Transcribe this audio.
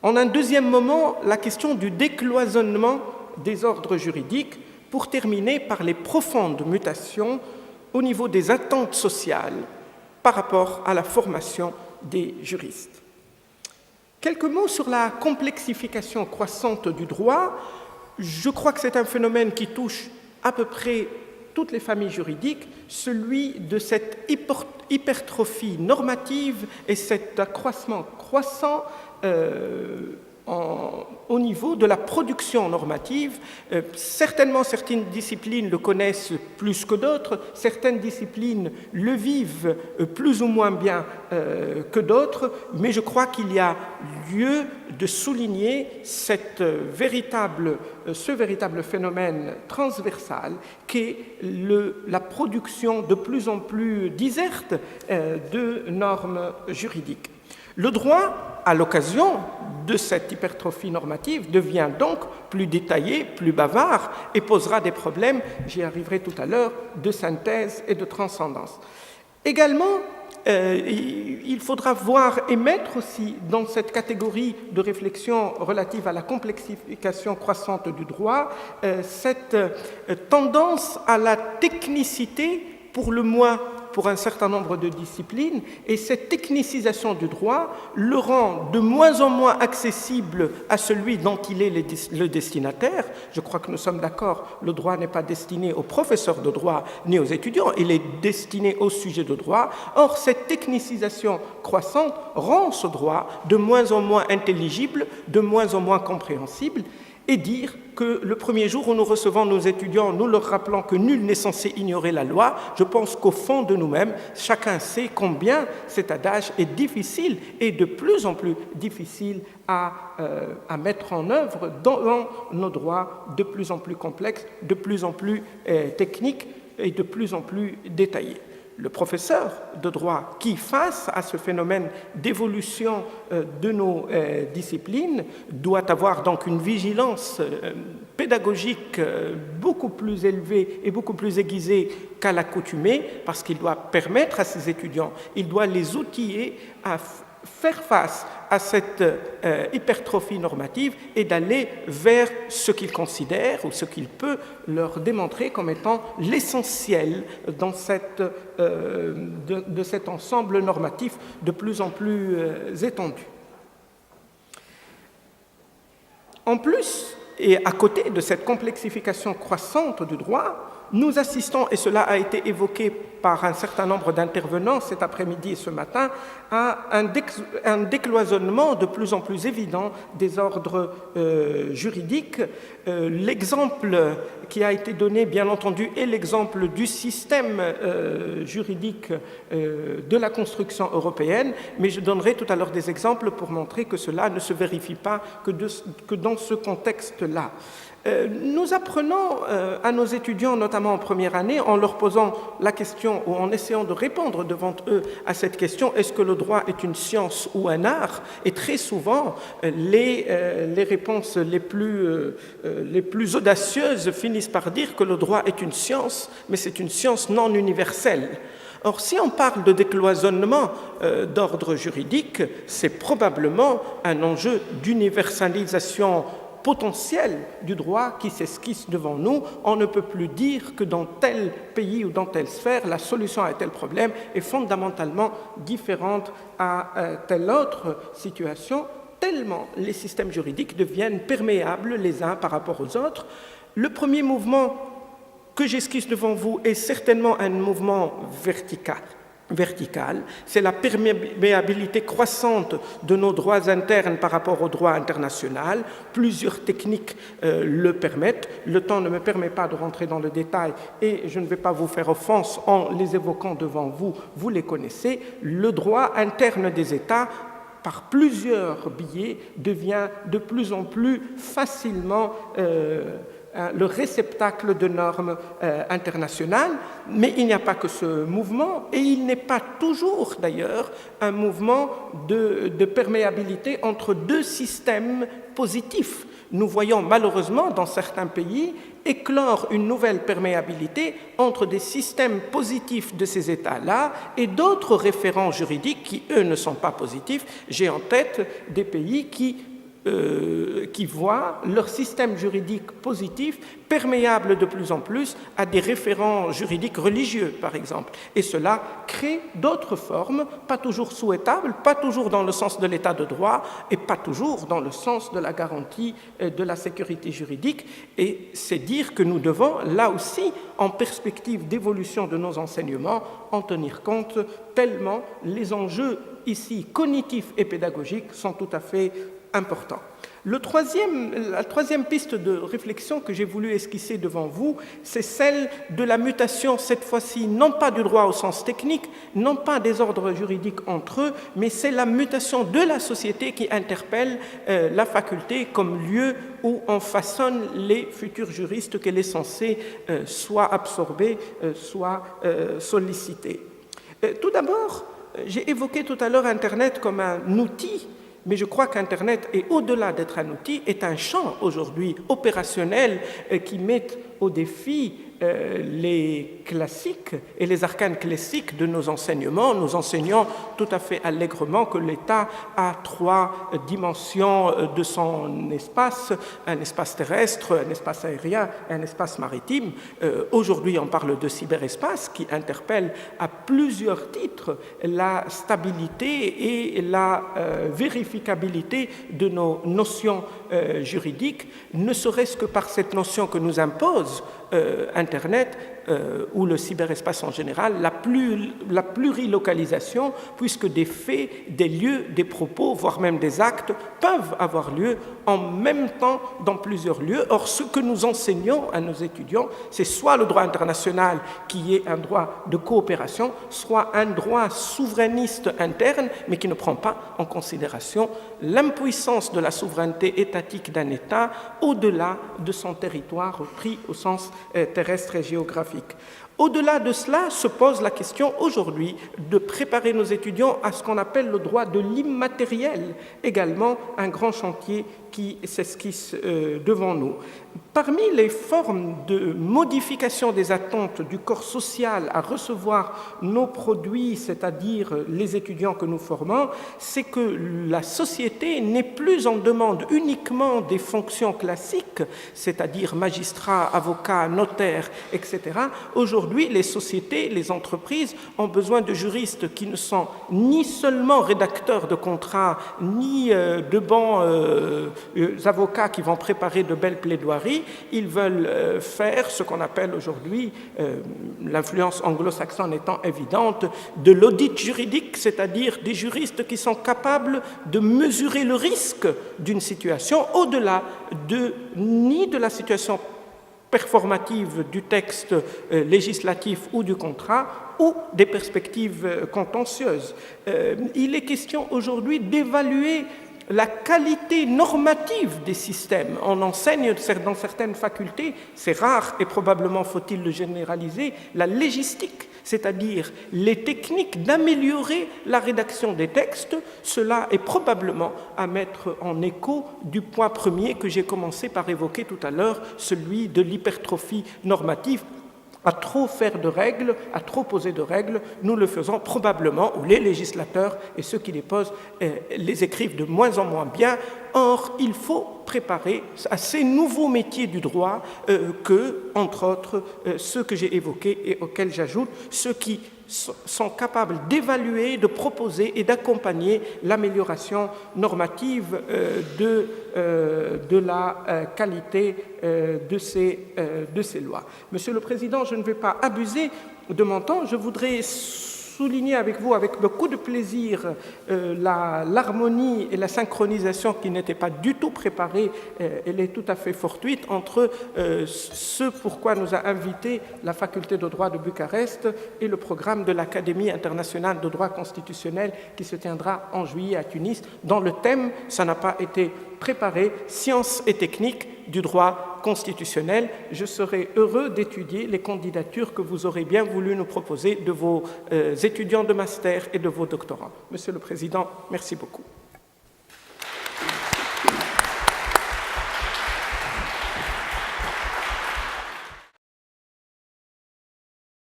En un deuxième moment, la question du décloisonnement des ordres juridiques, pour terminer par les profondes mutations au niveau des attentes sociales par rapport à la formation des juristes. Quelques mots sur la complexification croissante du droit. Je crois que c'est un phénomène qui touche à peu près toutes les familles juridiques, celui de cette hypertrophie normative et cet accroissement croissant au niveau de la production normative. Certainement, certaines disciplines le connaissent plus que d'autres, certaines disciplines le vivent plus ou moins bien que d'autres, mais je crois qu'il y a lieu de souligner ce véritable phénomène transversal qu'est la production de plus en plus diserte de normes juridiques. Le droit, à l'occasion de cette hypertrophie normative, devient donc plus détaillé, plus bavard et posera des problèmes, j'y arriverai tout à l'heure, de synthèse et de transcendance. Également, il faudra voir et mettre aussi dans cette catégorie de réflexion relative à la complexification croissante du droit cette tendance à la technicité, pour le moins pour un certain nombre de disciplines, et cette technicisation du droit le rend de moins en moins accessible à celui dont il est le destinataire. Je crois que nous sommes d'accord, le droit n'est pas destiné aux professeurs de droit ni aux étudiants, il est destiné aux sujets de droit. Or, cette technicisation croissante rend ce droit de moins en moins intelligible, de moins en moins compréhensible, et dire que le premier jour où nous recevons nos étudiants, nous leur rappelons que nul n'est censé ignorer la loi, je pense qu'au fond de nous-mêmes, chacun sait combien cet adage est difficile et de plus en plus difficile à mettre en œuvre dans nos droits de plus en plus complexes, de plus en plus techniques et de plus en plus détaillés. Le professeur de droit qui, face à ce phénomène d'évolution de nos disciplines, doit avoir donc une vigilance pédagogique beaucoup plus élevée et beaucoup plus aiguisée qu'à l'accoutumée, parce qu'il doit permettre à ses étudiants, il doit les outiller à faire face à cette hypertrophie normative et d'aller vers ce qu'il considère ou ce qu'il peut leur démontrer comme étant l'essentiel dans de cet ensemble normatif de plus en plus étendu. En plus, et à côté de cette complexification croissante du droit, nous assistons, et cela a été évoqué par un certain nombre d'intervenants cet après-midi et ce matin, à un décloisonnement de plus en plus évident des ordres juridiques. L'exemple qui a été donné, bien entendu, est l'exemple du système juridique de la construction européenne, mais je donnerai tout à l'heure des exemples pour montrer que cela ne se vérifie pas que dans ce contexte-là. Nous apprenons à nos étudiants, notamment en première année, en leur posant la question ou en essayant de répondre devant eux à cette question, est-ce que le droit est une science ou un art? Et très souvent, les réponses les plus audacieuses finissent par dire que le droit est une science, mais c'est une science non universelle. Or, si on parle de décloisonnement d'ordre juridique, c'est probablement un enjeu d'universalisation potentiel du droit qui s'esquisse devant nous. On ne peut plus dire que dans tel pays ou dans telle sphère, la solution à tel problème est fondamentalement différente à telle autre situation, tellement les systèmes juridiques deviennent perméables les uns par rapport aux autres. Le premier mouvement que j'esquisse devant vous est certainement un mouvement vertical. C'est la perméabilité croissante de nos droits internes par rapport au droit international. Plusieurs techniques le permettent. Le temps ne me permet pas de rentrer dans le détail et je ne vais pas vous faire offense en les évoquant devant vous, vous les connaissez. Le droit interne des États, par plusieurs biais, devient de plus en plus facilement le réceptacle de normes internationales, mais il n'y a pas que ce mouvement, et il n'est pas toujours d'ailleurs un mouvement de perméabilité entre deux systèmes positifs. Nous voyons malheureusement dans certains pays éclore une nouvelle perméabilité entre des systèmes positifs de ces États-là et d'autres référents juridiques qui, eux, ne sont pas positifs. J'ai en tête des pays qui qui voient leur système juridique positif perméable de plus en plus à des référents juridiques religieux, par exemple. Et cela crée d'autres formes, pas toujours souhaitables, pas toujours dans le sens de l'état de droit et pas toujours dans le sens de la garantie de la sécurité juridique. Et c'est dire que nous devons, là aussi, en perspective d'évolution de nos enseignements, en tenir compte tellement les enjeux ici cognitifs et pédagogiques sont tout à fait importants. La troisième piste de réflexion que j'ai voulu esquisser devant vous, c'est celle de la mutation, cette fois-ci, non pas du droit au sens technique, non pas des ordres juridiques entre eux, mais c'est la mutation de la société qui interpelle la faculté comme lieu où on façonne les futurs juristes qu'elle est censée soit absorber, soit solliciter. Tout d'abord, j'ai évoqué tout à l'heure Internet comme un outil, mais je crois qu'Internet, est au-delà d'être un outil, est un champ aujourd'hui opérationnel qui met au défi les classiques et les arcanes classiques de nos enseignements. Nous enseignons tout à fait allègrement que l'État a 3 dimensions de son espace, un espace terrestre, un espace aérien et un espace maritime. Aujourd'hui, on parle de cyberespace qui interpelle à plusieurs titres la stabilité et la vérificabilité de nos notions juridiques, ne serait-ce que par cette notion que nous impose Internet ou le cyberespace en général, la plurilocalisation, puisque des faits, des lieux, des propos, voire même des actes peuvent avoir lieu en même temps dans plusieurs lieux. Or, ce que nous enseignons à nos étudiants, c'est soit le droit international qui est un droit de coopération, soit un droit souverainiste interne, mais qui ne prend pas en considération l'impuissance de la souveraineté étatique d'un État au-delà de son territoire pris au sens terrestre et géographique. Au-delà de cela, se pose la question aujourd'hui de préparer nos étudiants à ce qu'on appelle le droit de l'immatériel, également un grand chantier qui s'esquisse devant nous. Parmi les formes de modification des attentes du corps social à recevoir nos produits, c'est-à-dire les étudiants que nous formons, c'est que la société n'est plus en demande uniquement des fonctions classiques, c'est-à-dire magistrats, avocats, notaires, etc. Aujourd'hui, les sociétés, les entreprises ont besoin de juristes qui ne sont ni seulement rédacteurs de contrats, ni de bons avocats qui vont préparer de belles plaidoiries. Ils veulent faire ce qu'on appelle aujourd'hui, l'influence anglo-saxonne étant évidente, de l'audit juridique, c'est-à-dire des juristes qui sont capables de mesurer le risque d'une situation au-delà ni de la situation performative du texte législatif ou du contrat, ou des perspectives contentieuses. Il est question aujourd'hui d'évaluer la qualité normative des systèmes. On enseigne dans certaines facultés, c'est rare et probablement faut-il le généraliser, la légistique, c'est-à-dire les techniques d'améliorer la rédaction des textes. Cela est probablement à mettre en écho du point premier que j'ai commencé par évoquer tout à l'heure, celui de l'hypertrophie normative. À trop faire de règles, à trop poser de règles, nous le faisons probablement, ou les législateurs et ceux qui les posent les écrivent de moins en moins bien. Or, il faut préparer à ces nouveaux métiers du droit que, entre autres, ceux que j'ai évoqués et auxquels j'ajoute, ceux qui sont capables d'évaluer, de proposer et d'accompagner l'amélioration normative de la qualité de ces lois. Monsieur le Président, je ne vais pas abuser de mon temps. Je voudrais souligner avec vous, avec beaucoup de plaisir, l'harmonie et la synchronisation qui n'étaient pas du tout préparée, elle est tout à fait fortuite, entre ce pourquoi nous a invités la faculté de droit de Bucarest et le programme de l'Académie internationale de droit constitutionnel qui se tiendra en juillet à Tunis, dont le thème, ça n'a pas été préparé, sciences et techniques du droit constitutionnel. Je serai heureux d'étudier les candidatures que vous aurez bien voulu nous proposer de vos étudiants de master et de vos doctorants. Monsieur le Président, merci beaucoup.